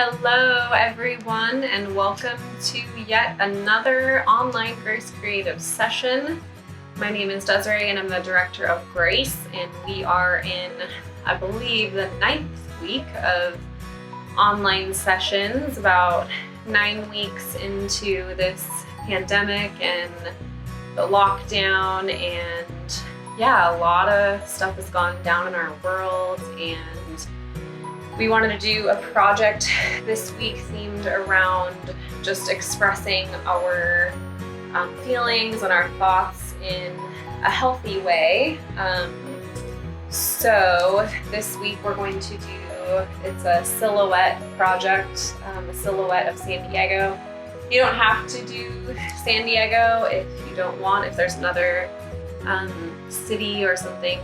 Hello everyone, and welcome to yet another online Grace Creative session. My name is Desiree and I'm the Director of Grace, and we are in, I believe, the 9th week of online sessions, about 9 weeks into this pandemic and the lockdown, and a lot of stuff has gone down in our world, and we wanted to do a project this week themed around just expressing our feelings and our thoughts in a healthy way. So this week we're going to do, it's a silhouette project, a silhouette of San Diego. You don't have to do San Diego if you don't want. If there's another city or something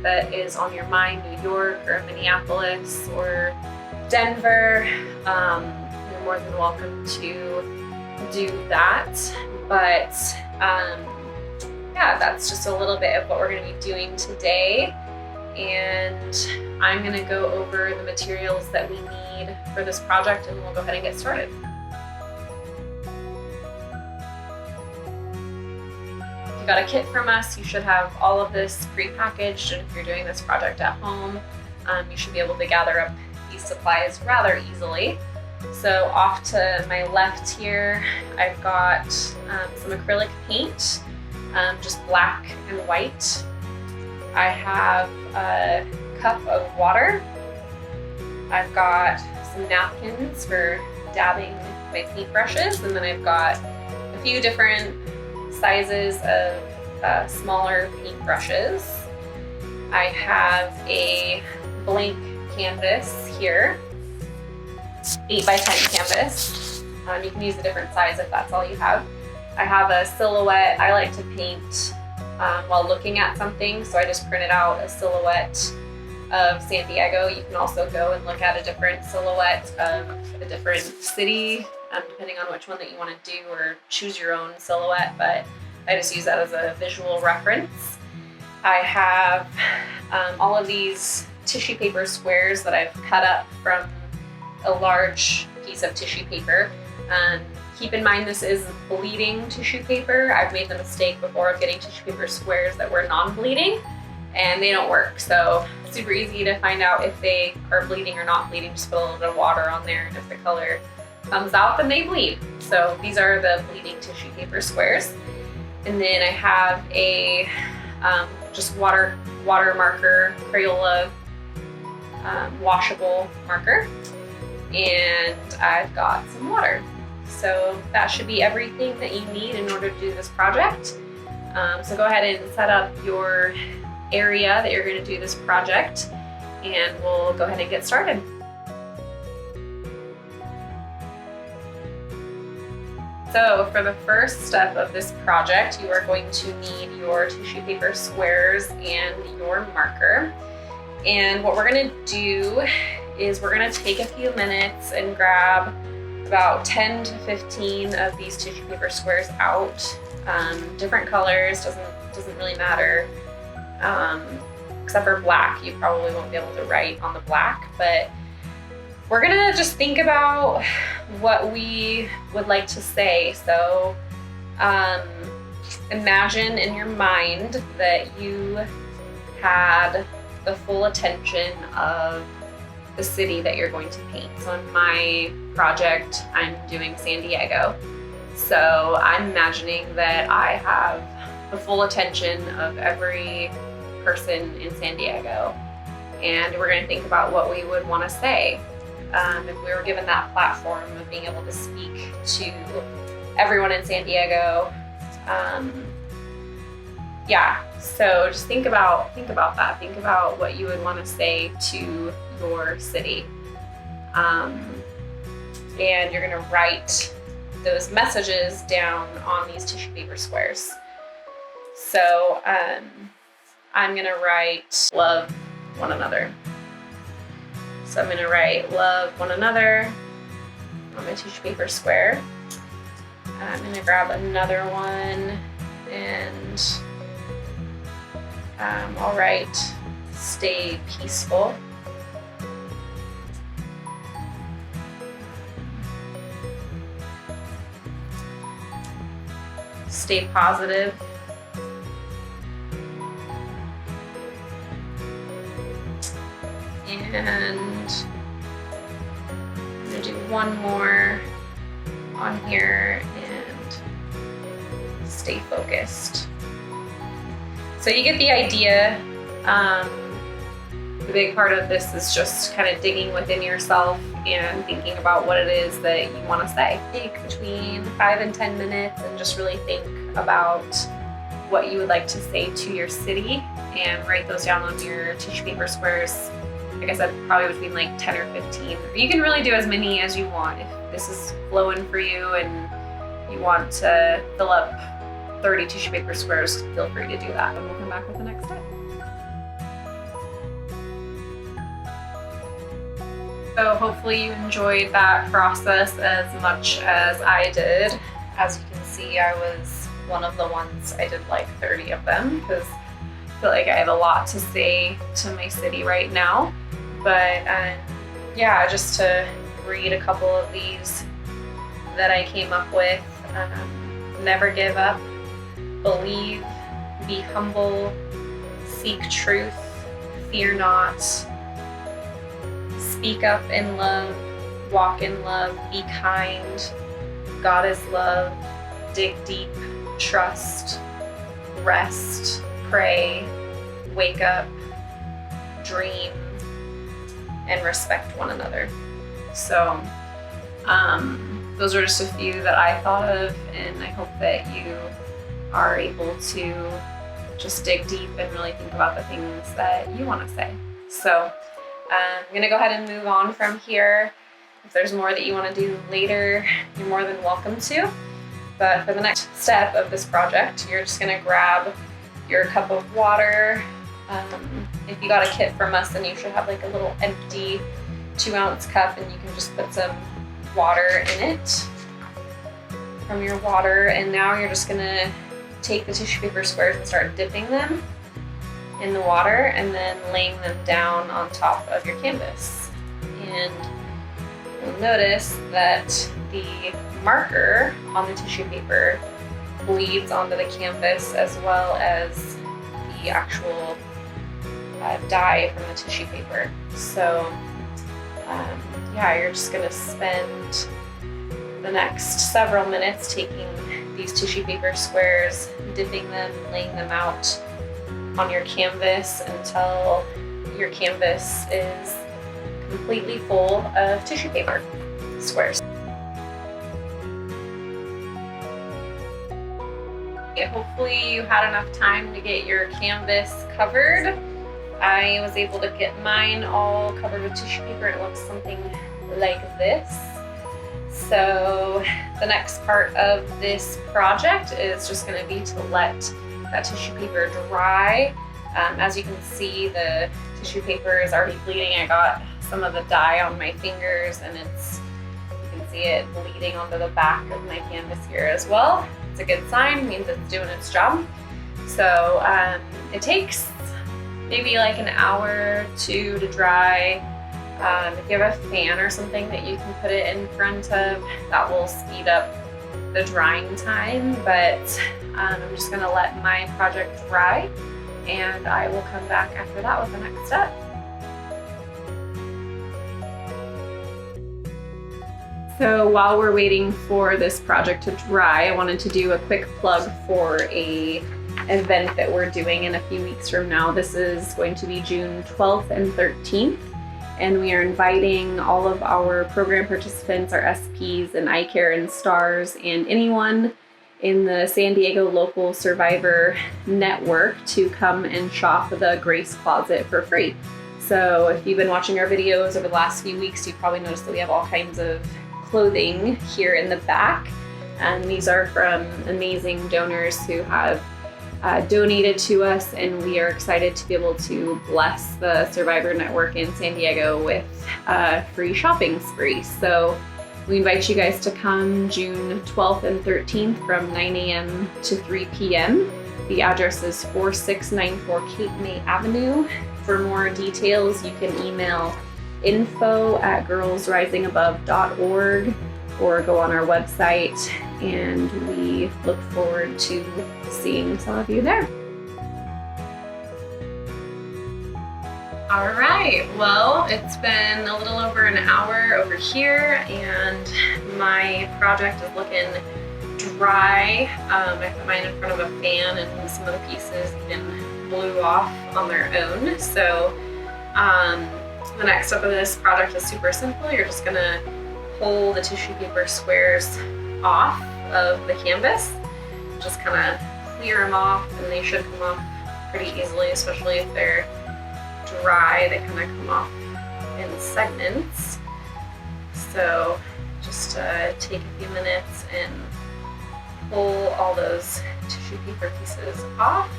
that is on your mind, New York or Minneapolis or Denver, you're more than welcome to do that. But that's just a little bit of what we're going to be doing today. And I'm going to go over the materials that we need for this project, and we'll go ahead and get started. You got a kit from us, you should have all of this pre-packaged, and if you're doing this project at home, you should be able to gather up these supplies rather easily. So off to my left here, I've got some acrylic paint, just black and white. I have a cup of water. I've got some napkins for dabbing my paintbrushes, and then I've got a few different sizes of smaller paintbrushes. I have a blank canvas here, 8x10 canvas. You can use a different size if that's all you have. I have a silhouette. I like to paint while looking at something, so I just printed out a silhouette of San Diego. You can also go and look at a different silhouette of a different city, depending on which one that you want to do, or choose your own silhouette, but I just use that as a visual reference. I have all of these tissue paper squares that I've cut up from a large piece of tissue paper. Keep in mind, this is bleeding tissue paper. I've made the mistake before of getting tissue paper squares that were non-bleeding, and they don't work. So it's super easy to find out if they are bleeding or not bleeding. Just put a little bit of water on there, and if the color comes out, then they bleed. So these are the bleeding tissue paper squares. And then I have a just water marker, Crayola washable marker, and I've got some water. So that should be everything that you need in order to do this project. So go ahead and set up your area that you're going to do this project, and we'll go ahead and get started. So for the first step of this project, you are going to need your tissue paper squares and your marker. And what we're going to do is we're going to take a few minutes and grab about 10 to 15 of these tissue paper squares out. Different colors, doesn't really matter. Except for black, you probably won't be able to write on the black, but we're gonna just think about what we would like to say. So imagine in your mind that you had the full attention of the city that you're going to paint. So in my project, I'm doing San Diego. So I'm imagining that I have the full attention of every person in San Diego. And we're gonna think about what we would wanna say. If we were given that platform of being able to speak to everyone in San Diego. So just think about that. Think about what you would want to say to your city. And you're going to write those messages down on these tissue paper squares. So I'm going to write love one another. So I'm going to write love one another on my tissue paper square. I'm going to grab another one, and I'll write stay peaceful. stay positive. And I'm gonna do one more on here and stay focused. So you get the idea. The big part of this is just kind of digging within yourself and thinking about what it is that you want to say. Take between 5 and 10 minutes and just really think about what you would like to say to your city and write those down on your tissue paper squares. Like I said, probably between like 10 or 15. You can really do as many as you want. If this is flowing for you and you want to fill up 30 tissue paper squares, feel free to do that. And we'll come back with the next step. So hopefully you enjoyed that process as much as I did. As you can see, I was one of the ones, I did like 30 of them because I feel like I have a lot to say to my city right now. But yeah, just to read a couple of these that I came up with. Never give up, believe, be humble, seek truth, fear not, speak up in love, walk in love, be kind, God is love, dig deep, trust, rest, pray, wake up, dream, and respect one another. So those are just a few that I thought of, and I hope that you are able to just dig deep and really think about the things that you want to say. So I'm gonna go ahead and move on from here. If there's more that you want to do later, you're more than welcome to. But for the next step of this project, you're just gonna grab your cup of water. If you got a kit from us, then you should have like a little empty 2-ounce cup, and you can just put some water in it from your water. And now you're just gonna take the tissue paper squares and start dipping them in the water and then laying them down on top of your canvas. And you'll notice that the marker on the tissue paper bleeds onto the canvas as well as the actual dye from the tissue paper. So yeah, you're just gonna spend the next several minutes taking these tissue paper squares, dipping them, laying them out on your canvas until your canvas is completely full of tissue paper squares. Hopefully you had enough time to get your canvas covered. I was able to get mine all covered with tissue paper. It looks something like this. So the next part of this project is just going to be to let that tissue paper dry. As you can see, the tissue paper is already bleeding. I got some of the dye on my fingers, and you can see it bleeding onto the back of my canvas here as well. It's a good sign, it means it's doing its job. So it takes maybe like an hour or two to dry. If you have a fan or something that you can put it in front of, that will speed up the drying time. But I'm just gonna let my project dry, and I will come back after that with the next step. So while we're waiting for this project to dry, I wanted to do a quick plug for an event that we're doing in a few weeks from now. This is going to be June 12th and 13th, and we are inviting all of our program participants, our SPs and iCare and STARS, and anyone in the San Diego local survivor network to come and shop the Grace Closet for free. So if you've been watching our videos over the last few weeks, you've probably noticed that we have all kinds of clothing here in the back, and these are from amazing donors who have donated to us, and we are excited to be able to bless the Survivor Network in San Diego with a free shopping spree. So we invite you guys to come June 12th and 13th from 9 a.m. to 3 p.m. The address is 4694 Cape May Avenue. For more details, you can email info@girlsrisingabove.org, or go on our website, and we look forward to seeing some of you there. All right, well, it's been a little over an hour over here, and my project is looking dry. I put mine in front of a fan, and some of the pieces even blew off on their own. So the next step of this project is super simple. You're just gonna pull the tissue paper squares off of the canvas, just kind of clear them off, and they should come off pretty easily, especially if they're dry. They kind of come off in segments. So just take a few minutes and pull all those tissue paper pieces off,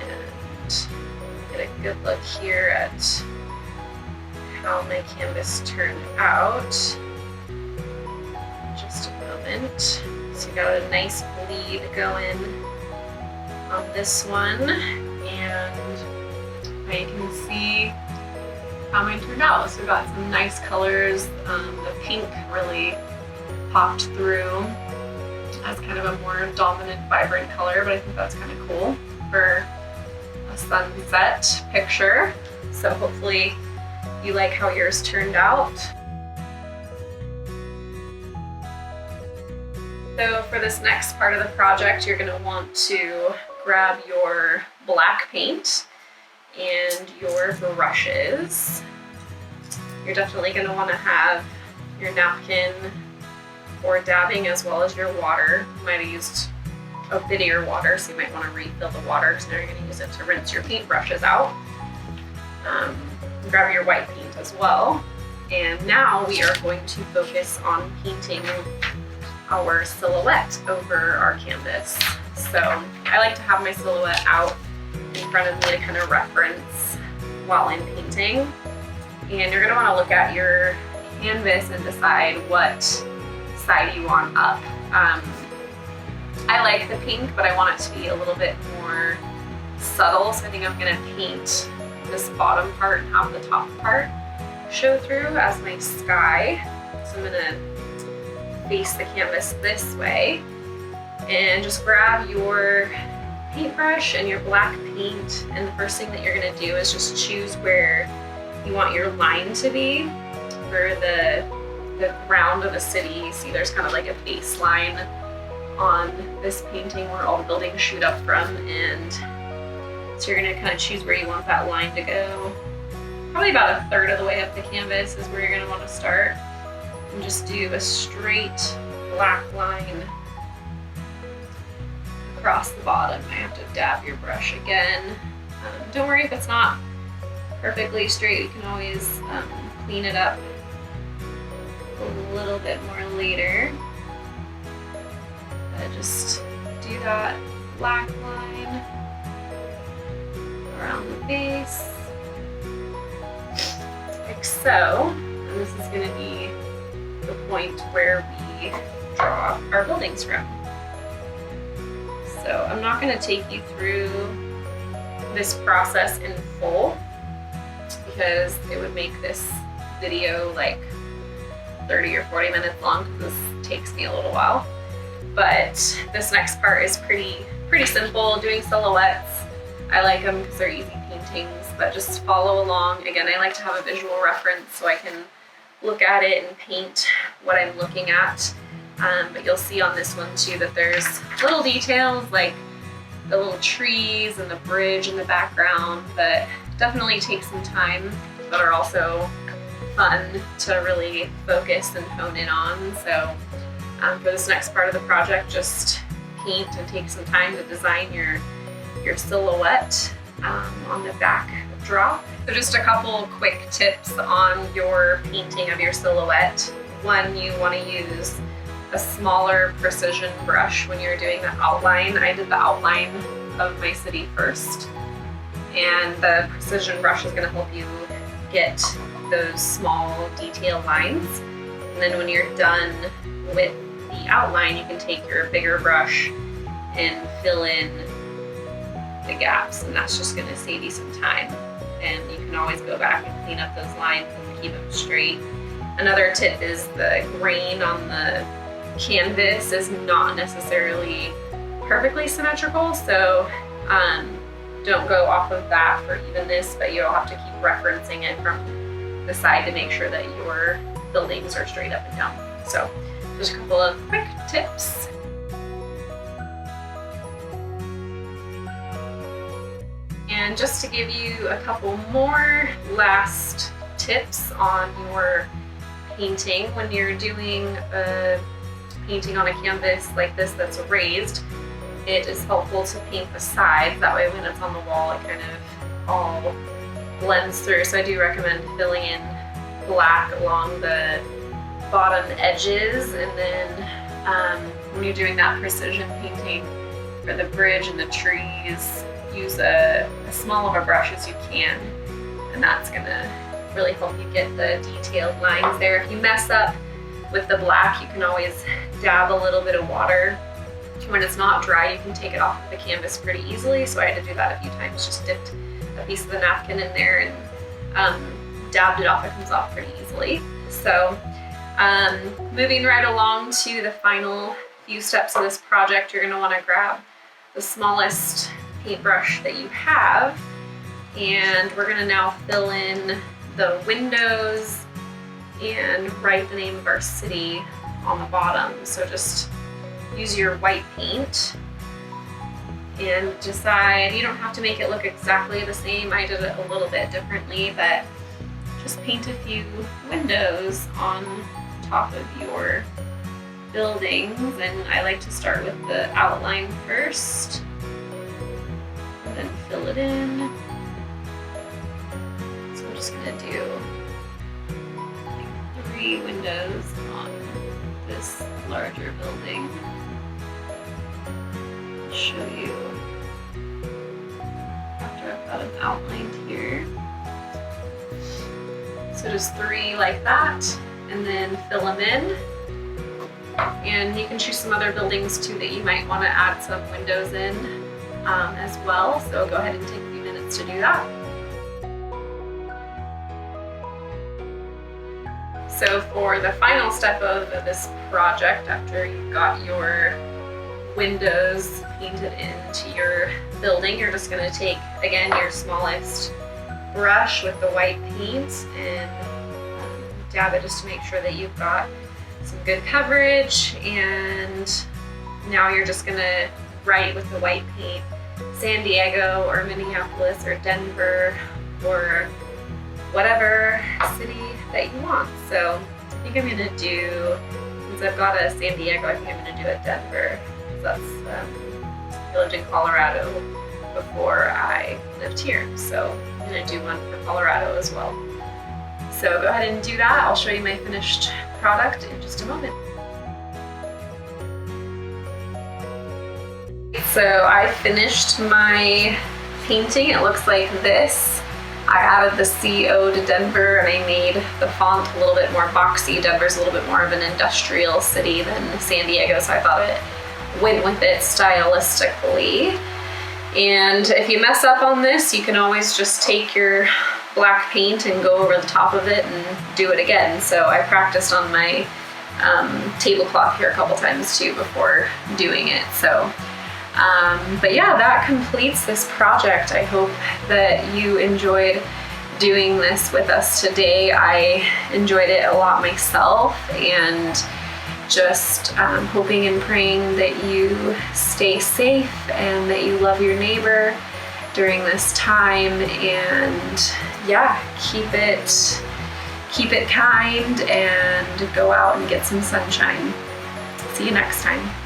and get a good look here at how my canvas turned out. Just a moment. So you got a nice bleed going on this one, and you can see how mine turned out. So we got some nice colors. The pink really popped through as kind of a more dominant, vibrant color, but I think that's kind of cool for a sunset picture. So hopefully you like how yours turned out. So for this next part of the project, you're going to want to grab your black paint and your brushes. You're definitely going to want to have your napkin for dabbing as well as your water. You might have used a bit of your water, so you might want to refill the water, because now you're going to use it to rinse your paint brushes out. Grab your white paint as well. And now we are going to focus on painting our silhouette over our canvas. So I like to have my silhouette out in front of me to kind of reference while I'm painting. And you're going to want to look at your canvas and decide what side you want up. I like the pink, but I want it to be a little bit more subtle, so I think I'm going to paint this bottom part and have the top part show through as my sky. So I'm going to face the canvas this way, and just grab your paintbrush and your black paint, and the first thing that you're going to do is just choose where you want your line to be for the ground of the city. See, there's kind of like a baseline on this painting where all the buildings shoot up from, and so you're going to kind of choose where you want that line to go. Probably about a third of the way up the canvas is where you're going to want to start, and just do a straight black line across the bottom. I have to dab your brush again. Don't worry if it's not perfectly straight. You can always clean it up a little bit more later. But just do that black line around the base, like so. And this is going to be the point where we draw our buildings from. So I'm not going to take you through this process in full, because it would make this video like 30 or 40 minutes long, because this takes me a little while. But this next part is pretty simple. Doing silhouettes, I like them because they're easy paintings, but just follow along. Again, I like to have a visual reference so I can look at it and paint what I'm looking at. But you'll see on this one too that there's little details like the little trees and the bridge in the background that definitely take some time, but are also fun to really focus and hone in on. So for this next part of the project, just paint and take some time to design your silhouette on the backdrop. So just a couple quick tips on your painting of your silhouette. One, you want to use a smaller precision brush when you're doing the outline. I did the outline of my city first, and the precision brush is going to help you get those small detail lines. And then when you're done with the outline, you can take your bigger brush and fill in the gaps, and that's just going to save you some time. And you can always go back and clean up those lines and keep them straight Another tip is the grain on the canvas is not necessarily perfectly symmetrical, so don't go off of that for evenness, but you'll have to keep referencing it from the side to make sure that your buildings are straight up and down. So just a couple of quick tips. And just to give you a couple more last tips on your painting, when you're doing a painting on a canvas like this that's raised, it is helpful to paint the sides. That way when it's on the wall, it kind of all blends through. So I do recommend filling in black along the bottom edges, and then when you're doing that precision painting for the bridge and the trees, use as small of a brush as you can, and that's gonna really help you get the detailed lines there. If you mess up with the black, you can always dab a little bit of water. When it's not dry, you can take it off of the canvas pretty easily, so I had to do that a few times. Just dipped a piece of the napkin in there and dabbed it off. It comes off pretty easily. So moving right along to the final few steps of this project, you're going to want to grab the smallest paintbrush that you have, and we're going to now fill in the windows and write the name of our city on the bottom. So just use your white paint and decide, you don't have to make it look exactly the same. I did it a little bit differently, but just paint a few windows on top of your buildings. And I like to start with the outline first and then fill it in. So I'm just gonna do like 3 windows on this larger building. I'll show you after I've got them outlined here. So just 3 like that, and then fill them in. And you can choose some other buildings too that you might want to add some windows in as well. So go ahead and take a few minutes to do that. So for the final step of this project, after you've got your windows painted into your building, you're just going to take, again, your smallest brush with the white paint and dab it just to make sure that you've got some good coverage. And now you're just going to write with the white paint San Diego or Minneapolis or Denver or whatever city that you want. So I think I'm going to do, since I've got a San Diego, I think I'm going to do a Denver. That's I lived in Colorado before I lived here, so I'm going to do one for Colorado as well. So go ahead and do that. I'll show you my finished product in just a moment. So I finished my painting. It looks like this. I added the CO to Denver, and I made the font a little bit more boxy. Denver's a little bit more of an industrial city than San Diego, so I thought it went with it stylistically. And if you mess up on this, you can always just take your black paint and go over the top of it and do it again. So I practiced on my tablecloth here a couple times too before doing it. So but yeah, that completes this project. I hope that you enjoyed doing this with us today. I enjoyed it a lot myself, and just hoping and praying that you stay safe and that you love your neighbor during this time. And yeah, keep it kind and go out and get some sunshine. See you next time.